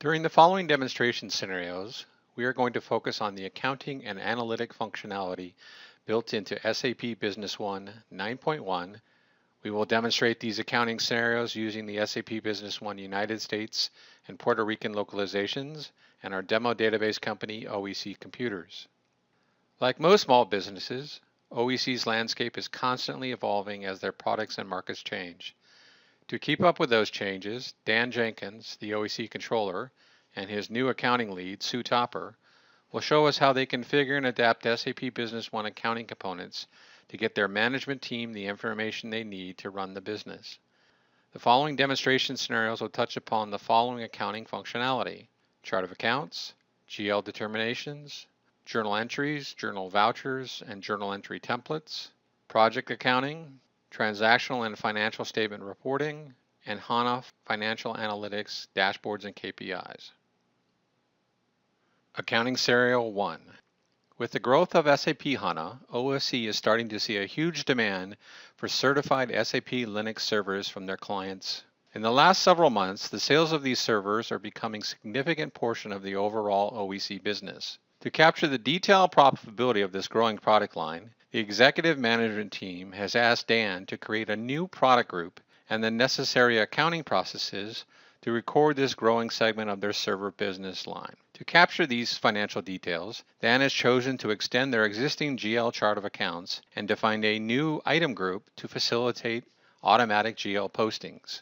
During the following demonstration scenarios, we are going to focus on the accounting and analytic functionality built into SAP Business One 9.1. We will demonstrate these accounting scenarios using the SAP Business One United States and Puerto Rican localizations and our demo database company, OEC Computers. Like most small businesses, OEC's landscape is constantly evolving as their products and markets change. To keep up with those changes, Dan Jenkins, the OEC controller, and his new accounting lead, Sue Topper, will show us how they configure and adapt SAP Business One accounting components to get their management team the information they need to run the business. The following demonstration scenarios will touch upon the following accounting functionality: chart of accounts, GL determinations, journal entries, journal vouchers, and journal entry templates, project accounting, transactional and financial statement reporting, and HANA financial analytics, dashboards, and KPIs. Accounting Scenario 1. With the growth of SAP HANA, OSC is starting to see a huge demand for certified SAP Linux servers from their clients. In the last several months, the sales of these servers are becoming a significant portion of the overall OEC business. To capture the detailed profitability of this growing product line, the executive management team has asked Dan to create a new product group and the necessary accounting processes to record this growing segment of their server business line. To capture these financial details, Dan has chosen to extend their existing GL chart of accounts and define a new item group to facilitate automatic GL postings.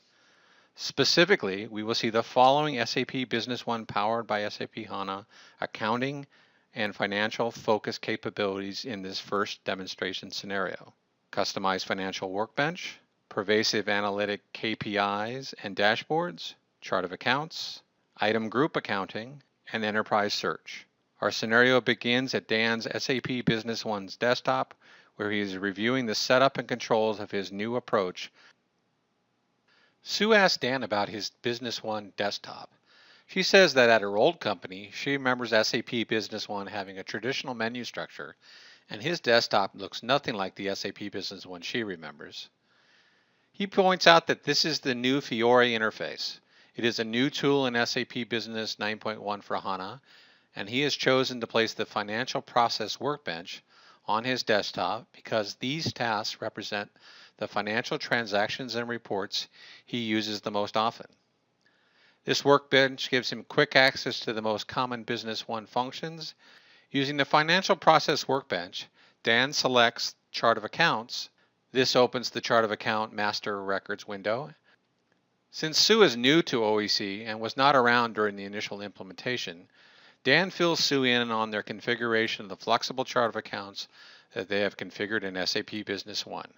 Specifically, we will see the following SAP Business One powered by SAP HANA accounting and financial focus capabilities in this first demonstration scenario: customized financial workbench, pervasive analytic KPIs and dashboards, chart of accounts, item group accounting, and enterprise search. Our scenario begins at Dan's SAP Business One's desktop, where he is reviewing the setup and controls of his new approach. Sue asked Dan about his Business One desktop. She says that at her old company, she remembers SAP Business One having a traditional menu structure, and his desktop looks nothing like the SAP Business One she remembers. He points out that this is the new Fiori interface. It is a new tool in SAP Business 9.1 for HANA, and he has chosen to place the Financial Process Workbench on his desktop because these tasks represent the financial transactions and reports he uses the most often. This workbench gives him quick access to the most common Business One functions. Using the Financial Process Workbench, Dan selects Chart of Accounts. This opens the Chart of Account Master Records window. Since Sue is new to OEC and was not around during the initial implementation, Dan fills Sue in on their configuration of the flexible chart of accounts that they have configured in SAP Business One.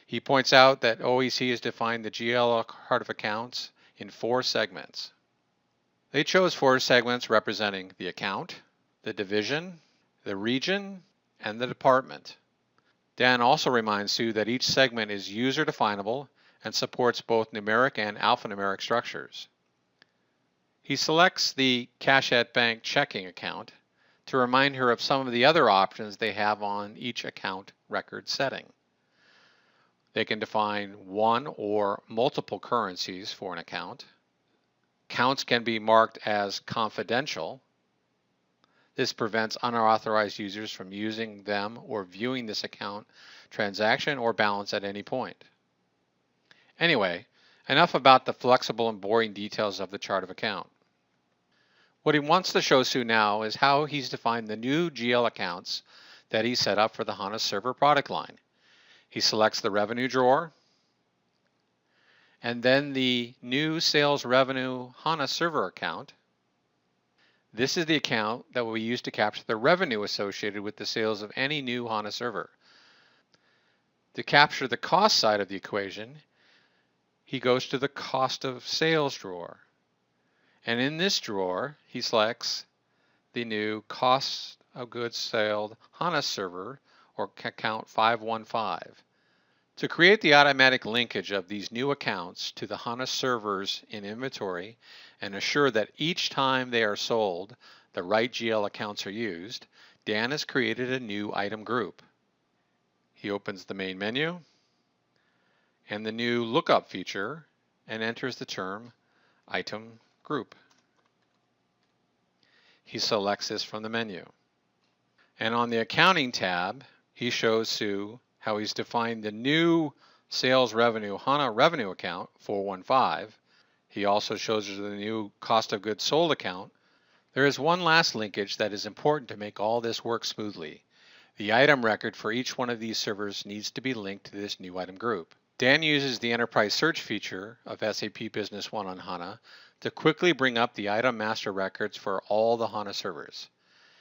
He points out that OEC has defined the GL chart of accounts in 4 segments. They chose 4 segments representing the account, the division, the region, and the department. Dan also reminds Sue that each segment is user-definable and supports both numeric and alphanumeric structures. He selects the Cash at Bank checking account to remind her of some of the other options they have on each account record setting. They can define one or multiple currencies for an account. Accounts can be marked as confidential. This prevents unauthorized users from using them or viewing this account transaction or balance at any point. Anyway, enough about the flexible and boring details of the chart of account. What he wants to show Sue now is how he's defined the new GL accounts that he set up for the HANA Server product line. He selects the revenue drawer, and then the new sales revenue HANA Server account. This is the account that will be used to capture the revenue associated with the sales of any new HANA Server. To capture the cost side of the equation, he goes to the cost of sales drawer. And in this drawer, he selects the new cost of goods sold HANA Server, or account 515. To create the automatic linkage of these new accounts to the HANA servers in inventory and assure that each time they are sold, the right GL accounts are used, Dan has created a new item group. He opens the main menu and the new lookup feature and enters the term item group. He selects this from the menu. And on the Accounting tab, he shows Sue how he's defined the new Sales Revenue HANA Revenue account, 415. He also shows her the new Cost of Goods Sold account. There is one last linkage that is important to make all this work smoothly. The item record for each one of these servers needs to be linked to this new item group. Dan uses the Enterprise Search feature of SAP Business One on HANA to quickly bring up the item master records for all the HANA servers.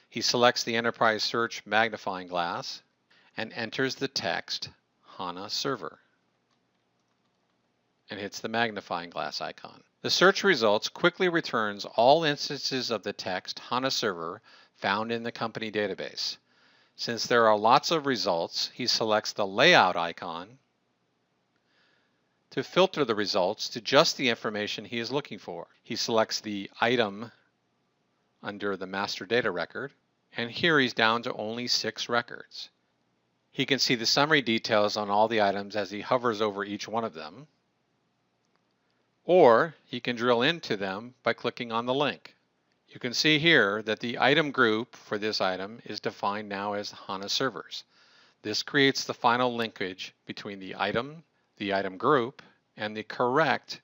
He selects the Enterprise Search magnifying glass and enters the text HANA Server and hits the magnifying glass icon. The search results quickly returns all instances of the text HANA Server found in the company database. Since there are lots of results, he selects the layout icon to filter the results to just the information he is looking for. He selects the item under the master data record, and here he's down to only 6 records. He can see the summary details on all the items as he hovers over each one of them, or he can drill into them by clicking on the link. You can see here that the item group for this item is defined now as HANA servers. This creates the final linkage between the item group, and the correct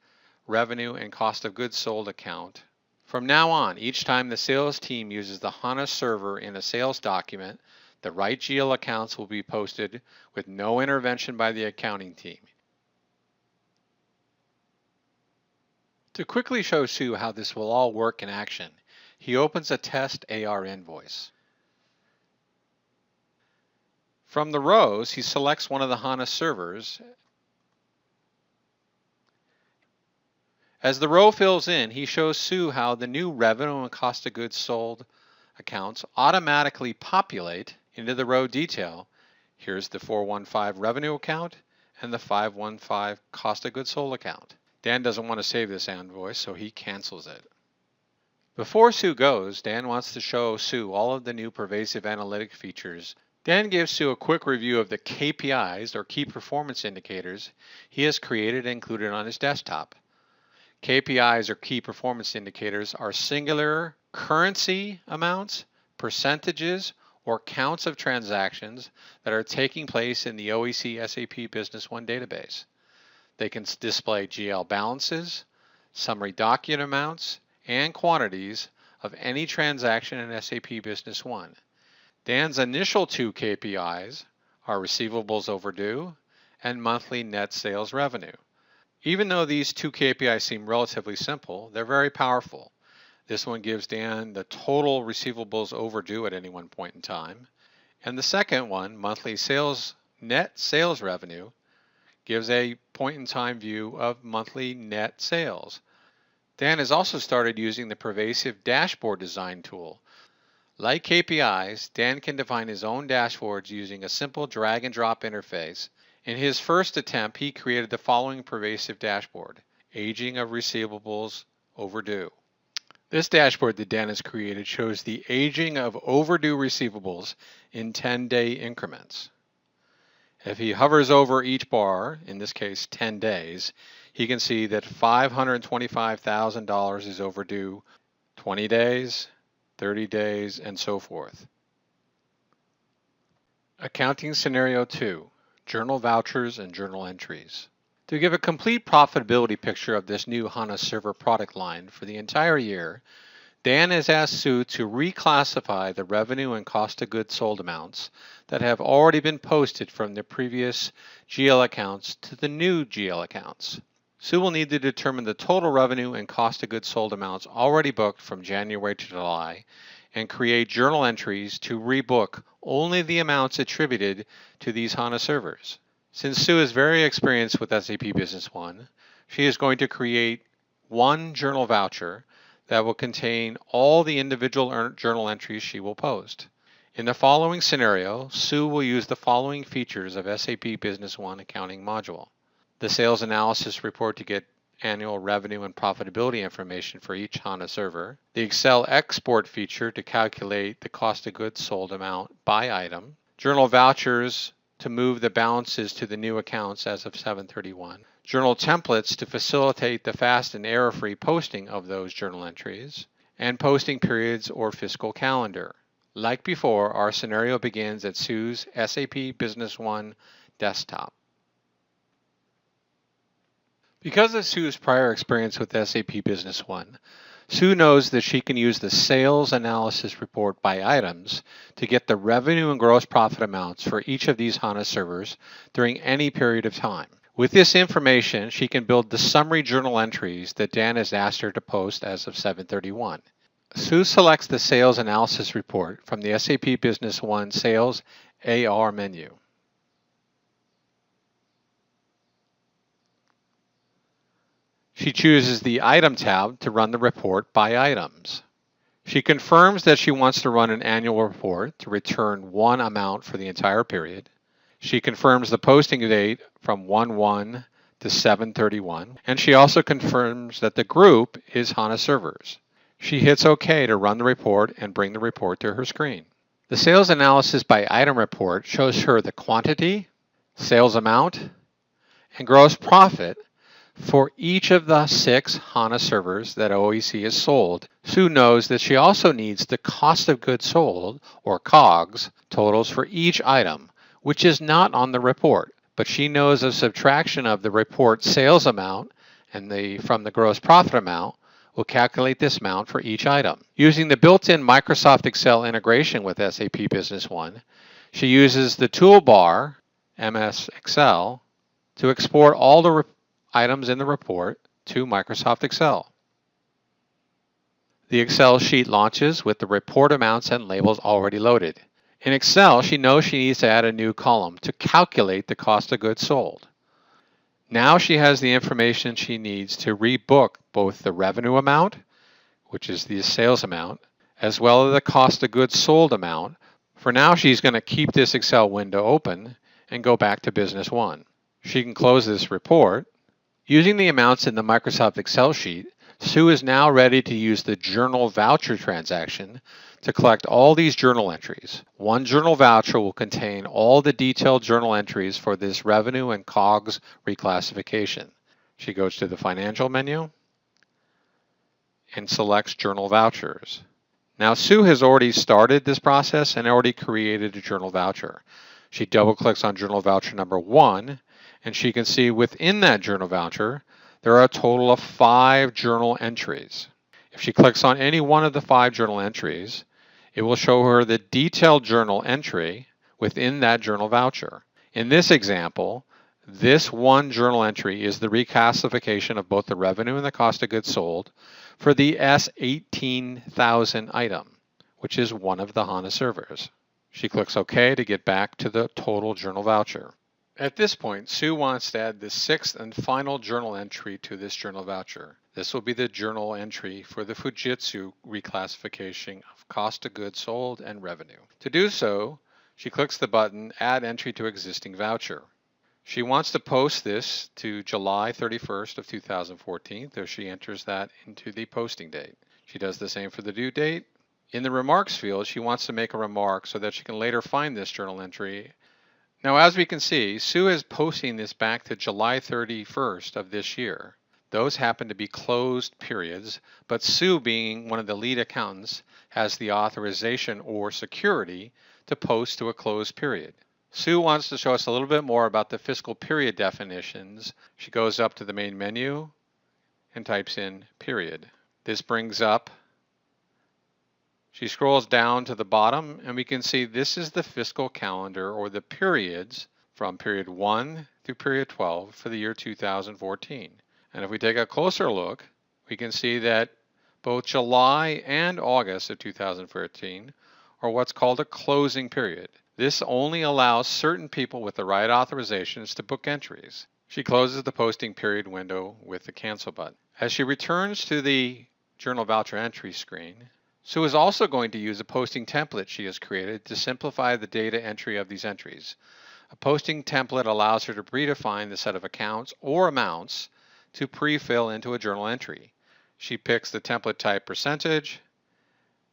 revenue and cost of goods sold account. From now on, each time the sales team uses the HANA server in a sales document, the right GL accounts will be posted with no intervention by the accounting team. To quickly show Sue how this will all work in action, he opens a test AR invoice. From the rows, he selects one of the HANA servers. As the row fills in, he shows Sue how the new revenue and cost of goods sold accounts automatically populate into the row detail. Here's the 415 revenue account and the 515 cost of goods sold account. Dan doesn't want to save this invoice, so he cancels it. Before Sue goes, Dan wants to show Sue all of the new pervasive analytic features. Dan gives Sue a quick review of the KPIs, or key performance indicators, he has created and included on his desktop. KPIs, or key performance indicators, are singular currency amounts, percentages, or counts of transactions that are taking place in the OEC SAP Business One database. They can display GL balances, summary document amounts, and quantities of any transaction in SAP Business One. Dan's initial 2 KPIs are receivables overdue and monthly net sales revenue. Even though these 2 KPIs seem relatively simple, they're very powerful. This one gives Dan the total receivables overdue at any one point in time. And the second one, monthly net sales revenue, gives a point-in-time view of monthly net sales. Dan has also started using the pervasive dashboard design tool. Like KPIs, Dan can define his own dashboards using a simple drag-and-drop interface. In his first attempt, he created the following pervasive dashboard: aging of receivables overdue. This dashboard that Dan has created shows the aging of overdue receivables in 10-day increments. If he hovers over each bar, in this case 10 days, he can see that $525,000 is overdue 20 days, 30 days, and so forth. Accounting Scenario 2, Journal Vouchers and Journal Entries. To give a complete profitability picture of this new HANA Server product line for the entire year, Dan has asked Sue to reclassify the revenue and cost of goods sold amounts that have already been posted from the previous GL accounts to the new GL accounts. Sue will need to determine the total revenue and cost of goods sold amounts already booked from January to July and create journal entries to rebook only the amounts attributed to these HANA servers. Since Sue is very experienced with SAP Business One, she is going to create one journal voucher that will contain all the individual journal entries she will post. In the following scenario, Sue will use the following features of SAP Business One Accounting module: the Sales Analysis Report to get annual revenue and profitability information for each HANA server, the Excel Export feature to calculate the cost of goods sold amount by item, journal vouchers to move the balances to the new accounts as of 7/31, journal templates to facilitate the fast and error-free posting of those journal entries, and posting periods or fiscal calendar. Like before, our scenario begins at Sue's SAP Business One desktop. Because of Sue's prior experience with SAP Business One, Sue knows that she can use the sales analysis report by items to get the revenue and gross profit amounts for each of these HANA servers during any period of time. With this information, she can build the summary journal entries that Dan has asked her to post as of 7/31. Sue selects the sales analysis report from the SAP Business One Sales AR menu. She chooses the Item tab to run the report by items. She confirms that she wants to run an annual report to return one amount for the entire period. She confirms the posting date from 1/1 to 7/31, and she also confirms that the group is HANA servers. She hits OK to run the report and bring the report to her screen. The sales analysis by item report shows her the quantity, sales amount, and gross profit for each of the 6 HANA servers that OEC has sold. Sue knows that she also needs the cost of goods sold, or COGS, totals for each item, which is not on the report, but she knows a subtraction of the report sales amount and from the gross profit amount will calculate this amount for each item. Using the built-in Microsoft Excel integration with SAP Business One, she uses the toolbar, MS Excel, to export all the items in the report to Microsoft Excel. The Excel sheet launches with the report amounts and labels already loaded. In Excel, she knows she needs to add a new column to calculate the cost of goods sold. Now she has the information she needs to rebook both the revenue amount, which is the sales amount, as well as the cost of goods sold amount. For now, she's going to keep this Excel window open and go back to Business One. She can close this report. Using the amounts in the Microsoft Excel sheet, Sue is now ready to use the journal voucher transaction to collect all these journal entries. One journal voucher will contain all the detailed journal entries for this revenue and COGS reclassification. She goes to the Financial menu and selects Journal Vouchers. Now Sue has already started this process and already created a journal voucher. She double-clicks on journal voucher number 1, and she can see within that journal voucher, there are a total of 5 journal entries. If she clicks on any one of the 5 journal entries, it will show her the detailed journal entry within that journal voucher. In this example, this one journal entry is the reclassification of both the revenue and the cost of goods sold for the S18,000 item, which is one of the HANA servers. She clicks OK to get back to the total journal voucher. At this point, Sue wants to add the 6th and final journal entry to this journal voucher. This will be the journal entry for the Fujitsu reclassification of cost of goods sold and revenue. To do so, she clicks the button Add Entry to Existing Voucher. She wants to post this to July 31st of 2014, so she enters that into the posting date. She does the same for the due date. In the remarks field, she wants to make a remark so that she can later find this journal entry. Now, as we can see, Sue is posting this back to July 31st of this year. Those happen to be closed periods, but Sue, being one of the lead accountants, has the authorization or security to post to a closed period. Sue wants to show us a little bit more about the fiscal period definitions. She goes up to the main menu and types in period. This brings up, she scrolls down to the bottom, and we can see this is the fiscal calendar, or the periods from period 1 through period 12 for the year 2014. And if we take a closer look, we can see that both July and August of 2014 are what's called a closing period. This only allows certain people with the right authorizations to book entries. She closes the posting period window with the cancel button. As she returns to the journal voucher entry screen, Sue is also going to use a posting template she has created to simplify the data entry of these entries. A posting template allows her to predefine the set of accounts or amounts to pre-fill into a journal entry. She picks the template type percentage,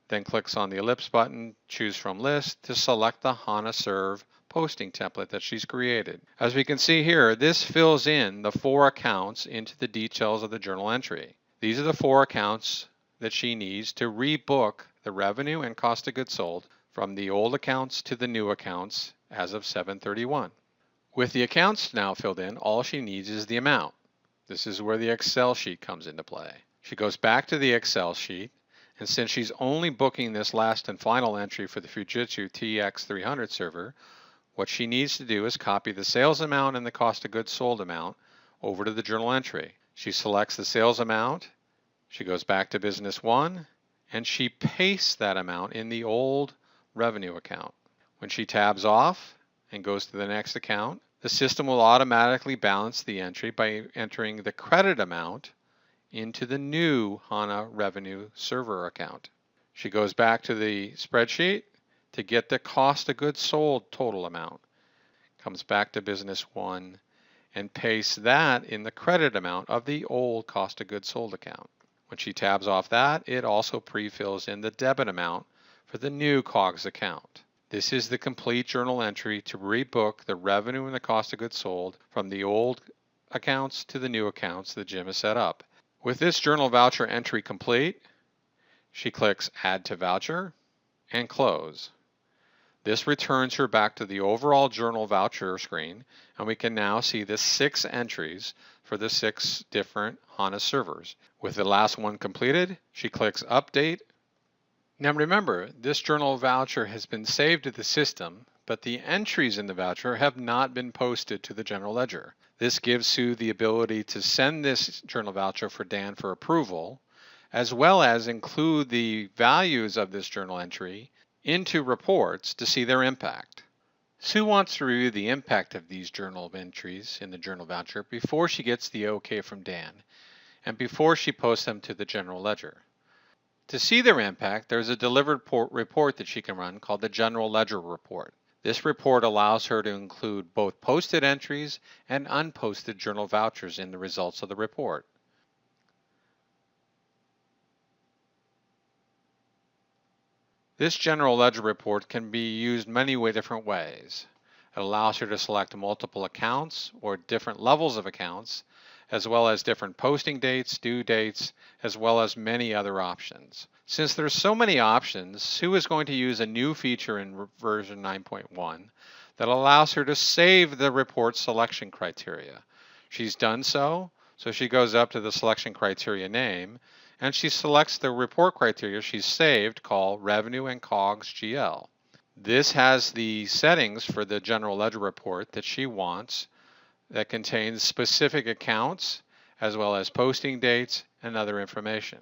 then clicks on the ellipse button, choose from list to select the HANA Serve posting template that she's created. As we can see here, this fills in the 4 accounts into the details of the journal entry. These are the 4 accounts that she needs to rebook the revenue and cost of goods sold from the old accounts to the new accounts as of 7/31. With the accounts now filled in, all she needs is the amount. This is where the Excel sheet comes into play. She goes back to the Excel sheet, and since she's only booking this last and final entry for the Fujitsu TX300 server, what she needs to do is copy the sales amount and the cost of goods sold amount over to the journal entry. She selects the sales amount, she goes back to Business One, and she pastes that amount in the old revenue account. When she tabs off and goes to the next account, the system will automatically balance the entry by entering the credit amount into the new HANA Revenue Server account. She goes back to the spreadsheet to get the cost of goods sold total amount, comes back to Business One, and pastes that in the credit amount of the old cost of goods sold account. When she tabs off that, it also pre-fills in the debit amount for the new COGS account. This is the complete journal entry to rebook the revenue and the cost of goods sold from the old accounts to the new accounts that Jim has set up. With this journal voucher entry complete, she clicks Add to Voucher and Close. This returns her back to the overall journal voucher screen, and we can now see the 6 entries for the 6 different HANA servers. With the last one completed, she clicks Update. Now remember, this journal voucher has been saved to the system, but the entries in the voucher have not been posted to the general ledger. This gives Sue the ability to send this journal voucher for Dan for approval, as well as include the values of this journal entry into reports to see their impact. Sue wants to review the impact of these journal entries in the journal voucher before she gets the OK from Dan and before she posts them to the general ledger. To see their impact, there's a delivered report that she can run called the General Ledger Report. This report allows her to include both posted entries and unposted journal vouchers in the results of the report. This General Ledger Report can be used many different ways. It allows her to select multiple accounts or different levels of accounts, as well as different posting dates, due dates, as well as many other options. Since there's so many options, Sue is going to use a new feature in version 9.1 that allows her to save the report selection criteria. She's done so she goes up to the selection criteria name, and she selects the report criteria she's saved called Revenue and COGS GL. This has the settings for the General Ledger Report that she wants that contains specific accounts as well as posting dates and other information.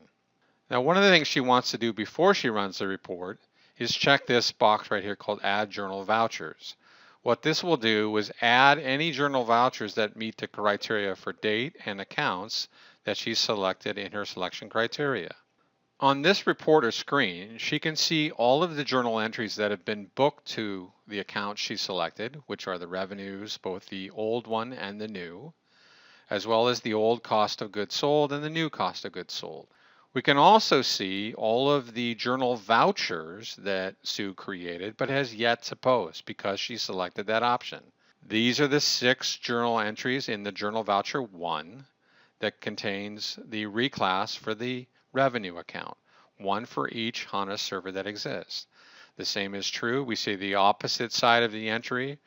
Now, one of the things she wants to do before she runs the report is check this box right here called Add Journal Vouchers. What this will do is add any journal vouchers that meet the criteria for date and accounts that she selected in her selection criteria. On this reporter screen, she can see all of the journal entries that have been booked to the account she selected, which are the revenues, both the old one and the new, as well as the old cost of goods sold and the new cost of goods sold. We can also see all of the journal vouchers that Sue created but has yet to post because she selected that option. These are the 6 journal entries in the Journal Voucher 1 that contains the reclass for the revenue account, one for each HANA server that exists. The same is true. We see the opposite side of the entry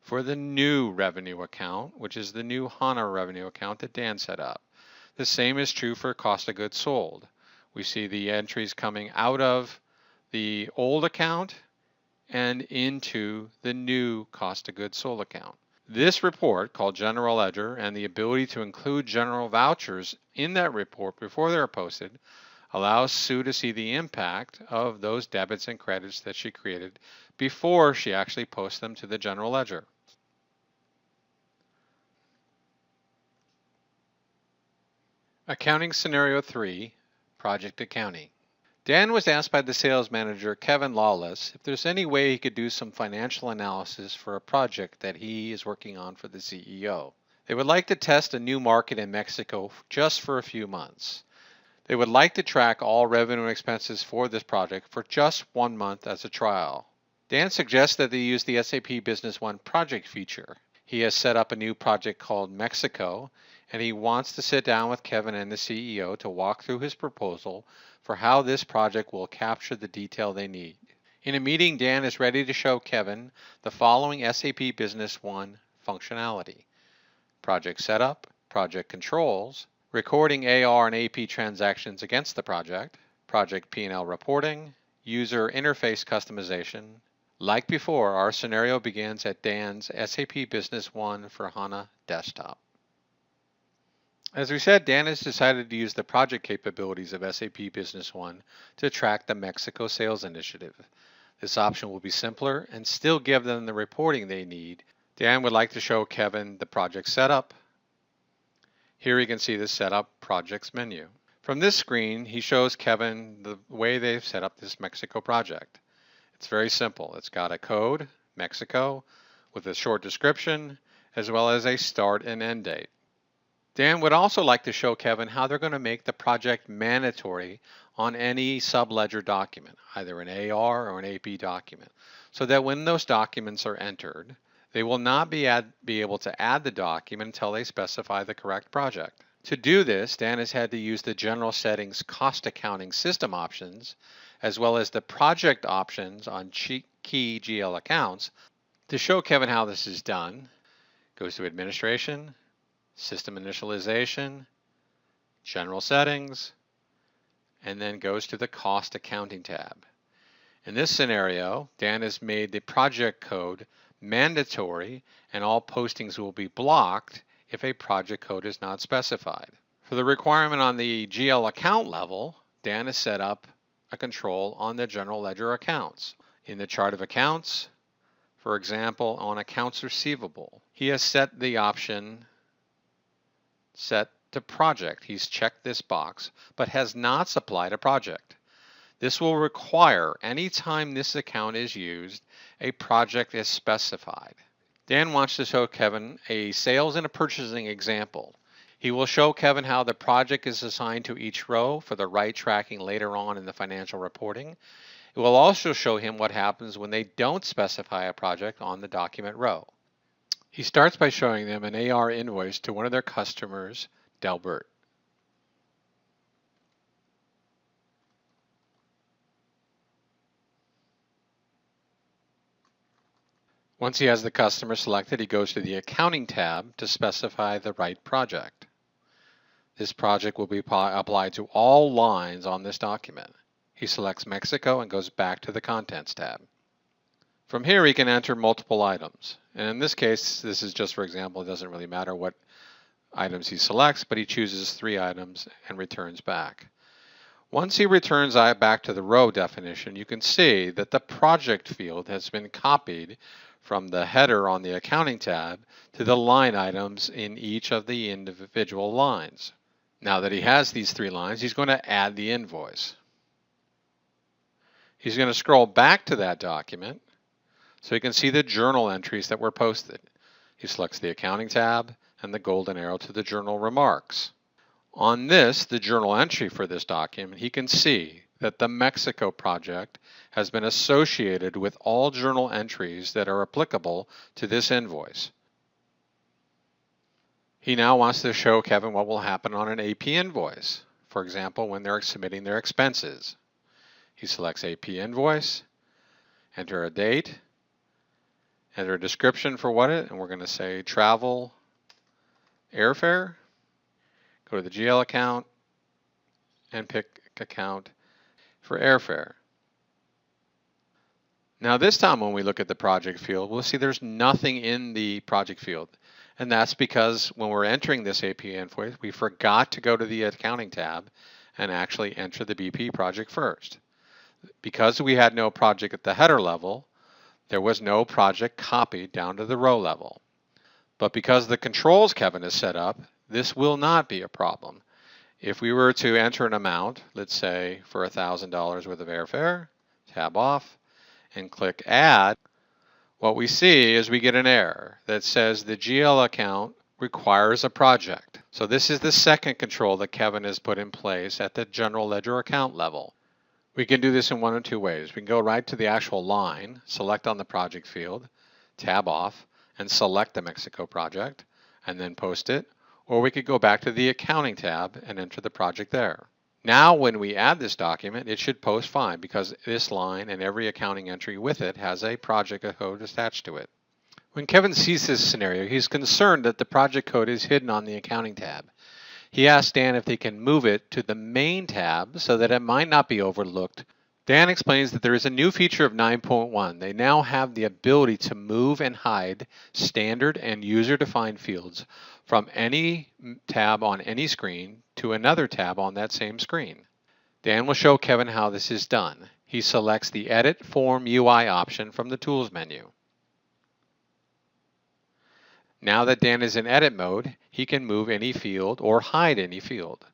for the new revenue account, which is the new HANA revenue account that Dan set up. The same is true for cost of goods sold. We see the entries coming out of the old account and into the new cost of goods sold account. This report, called General Ledger, and the ability to include general vouchers in that report before they're posted, allows Sue to see the impact of those debits and credits that she created before she actually posts them to the general ledger. Accounting Scenario 3, Project Accounting. Dan was asked by the sales manager, Kevin Lawless, if there's any way he could do some financial analysis for a project that he is working on for the CEO. They would like to test a new market in Mexico just for a few months. They would like to track all revenue and expenses for this project for just 1 month as a trial. Dan suggests that they use the SAP Business One project feature. He has set up a new project called Mexico, and he wants to sit down with Kevin and the CEO to walk through his proposal for how this project will capture the detail they need. In a meeting, Dan is ready to show Kevin the following SAP Business One functionality: project setup, project controls, recording AR and AP transactions against the project P&L reporting, user interface customization. Like before, our scenario begins at Dan's SAP Business One for HANA desktop. As we said, Dan has decided to use the project capabilities of SAP Business One to track the Mexico sales initiative. This option will be simpler and still give them the reporting they need. Dan would like to show Kevin the project setup. Here you can see the setup projects menu. From this screen, he shows Kevin the way they've set up this Mexico project. It's very simple. It's got a code, Mexico, with a short description, as well as a start and end date. Dan would also like to show Kevin how they're going to make the project mandatory on any subledger document, either an AR or an AP document, so that when those documents are entered, they will not be able to add the document until they specify the correct project. To do this, Dan has had to use the General Settings Cost Accounting System options, as well as the project options on key GL accounts. To show Kevin how this is done, goes to Administration, System Initialization, General Settings, and then goes to the Cost Accounting tab. In this scenario, Dan has made the project code mandatory, and all postings will be blocked if a project code is not specified. For the requirement on the GL account level, Dan has set up a control on the general ledger accounts. In the chart of accounts, for example, on accounts receivable, he has set the option set to project. He's checked this box, but has not supplied a project. This will require anytime this account is used, a project is specified. Dan wants to show Kevin a sales and a purchasing example. He will show Kevin how the project is assigned to each row for the right tracking later on in the financial reporting. It will also show him what happens when they don't specify a project on the document row. He starts by showing them an AR invoice to one of their customers, Delbert. Once he has the customer selected, he goes to the Accounting tab to specify the right project. This project will be applied to all lines on this document. He selects Mexico and goes back to the Contents tab. From here, he can enter multiple items. And in this case, this is just for example, it doesn't really matter what items he selects, but he chooses 3 items and returns back. Once he returns back to the row definition, you can see that the project field has been copied from the header on the Accounting tab to the line items in each of the individual lines. Now that he has these 3 lines, he's going to add the invoice. He's going to scroll back to that document so you can see the journal entries that were posted. He selects the Accounting tab and the golden arrow to the journal remarks. On this, the journal entry for this document, he can see that the Mexico project has been associated with all journal entries that are applicable to this invoice. He now wants to show Kevin what will happen on an AP invoice, for example, when they're submitting their expenses. He selects AP invoice, enter a date, enter a description for and we're going to say travel airfare. Go to the GL account and pick account for airfare. Now this time when we look at the project field, we'll see there's nothing in the project field. And that's because when we're entering this AP invoice, we forgot to go to the Accounting tab and actually enter the BP project first. Because we had no project at the header level, there was no project copied down to the row level. But because the controls Kevin has set up, this will not be a problem. If we were to enter an amount, let's say for $1,000 worth of airfare, tab off, and click Add, what we see is we get an error that says the GL account requires a project. So this is the second control that Kevin has put in place at the general ledger account level. We can do this in one of 2 ways. We can go right to the actual line, select on the project field, tab off, and select the Mexico project, and then post it. or we could go back to the Accounting tab and enter the project there. Now when we add this document, it should post fine because this line and every accounting entry with it has a project code attached to it. When Kevin sees this scenario, he's concerned that the project code is hidden on the Accounting tab. He asks Dan if they can move it to the Main tab so that it might not be overlooked. Dan explains that there is a new feature of 9.1. They now have the ability to move and hide standard and user-defined fields from any tab on any screen to another tab on that same screen. Dan will show Kevin how this is done. He selects the Edit Form UI option from the Tools menu. Now that Dan is in edit mode, he can move any field or hide any field.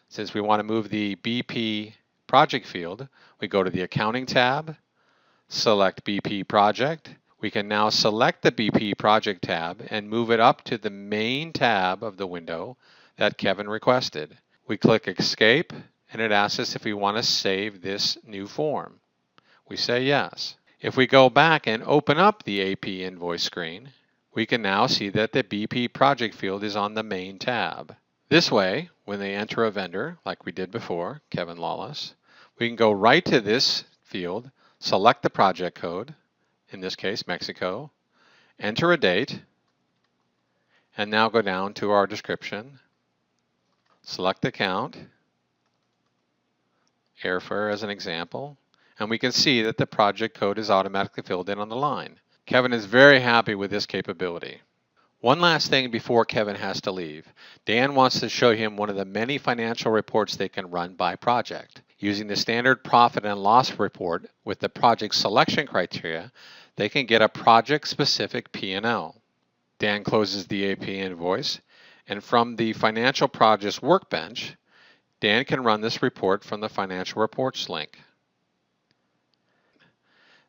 Since we want to move the BP project field, we go to the Accounting tab, select BP Project. We can now select the BP Project tab and move it up to the main tab of the window that Kevin requested. We click Escape, and it asks us if we want to save this new form. We say yes. If we go back and open up the AP invoice screen, we can now see that the BP project field is on the main tab. This way, when they enter a vendor, like we did before, Kevin Lawless, we can go right to this field, select the project code, in this case Mexico, enter a date, and now go down to our description, select account, airfare as an example, and we can see that the project code is automatically filled in on the line. Kevin is very happy with this capability. One last thing before Kevin has to leave. Dan wants to show him one of the many financial reports they can run by project. Using the standard profit and loss report with the project selection criteria, they can get a project-specific P&L. Dan closes the AP invoice, and from the Financial Projects Workbench, Dan can run this report from the Financial Reports link.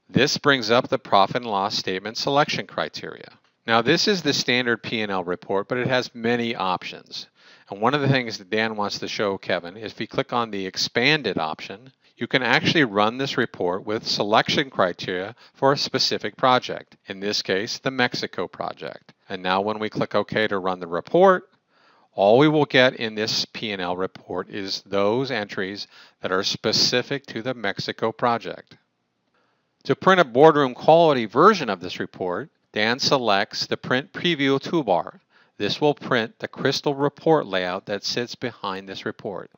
This brings up the profit and loss statement selection criteria. Now this is the standard P&L report, but it has many options. And one of the things that Dan wants to show Kevin is if you click on the expanded option, you can actually run this report with selection criteria for a specific project. In this case, the Mexico project. And now when we click OK to run the report, all we will get in this P&L report is those entries that are specific to the Mexico project. To print a boardroom quality version of this report, Dan selects the Print Preview toolbar. This will print the crystal report layout that sits behind this report.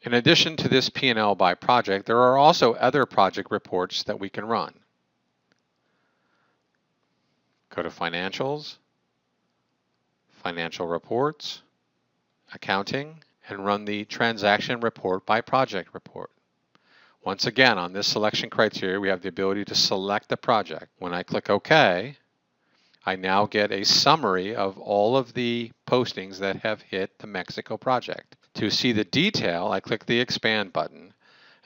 In addition to this P&L by project, there are also other project reports that we can run. Go to Financials, Financial Reports, Accounting, and run the Transaction Report by Project report. Once again, on this selection criteria, we have the ability to select the project. When I click OK, I now get a summary of all of the postings that have hit the Mexico project. To see the detail, I click the Expand button,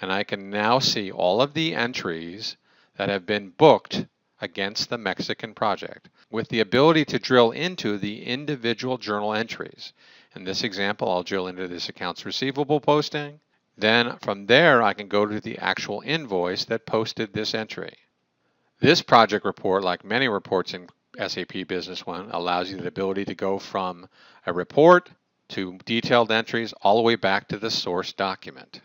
and I can now see all of the entries that have been booked against the Mexican project, with the ability to drill into the individual journal entries. In this example, I'll drill into this accounts receivable posting. Then from there, I can go to the actual invoice that posted this entry. This project report, like many reports in SAP Business One, allows you the ability to go from a report to detailed entries all the way back to the source document.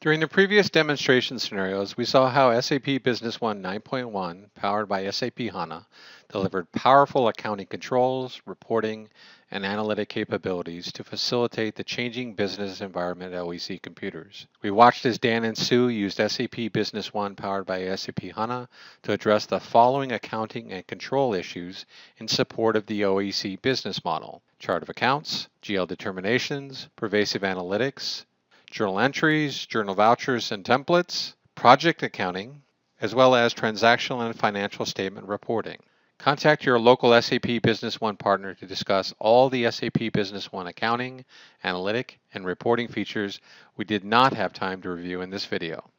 During the previous demonstration scenarios, we saw how SAP Business One 9.1, powered by SAP HANA, delivered powerful accounting controls, reporting, and analytic capabilities to facilitate the changing business environment at OEC computers. We watched as Dan and Sue used SAP Business One powered by SAP HANA to address the following accounting and control issues in support of the OEC business model: chart of accounts, GL determinations, pervasive analytics, journal entries, journal vouchers and templates, project accounting, as well as transactional and financial statement reporting. Contact your local SAP Business One partner to discuss all the SAP Business One accounting, analytic, and reporting features we did not have time to review in this video.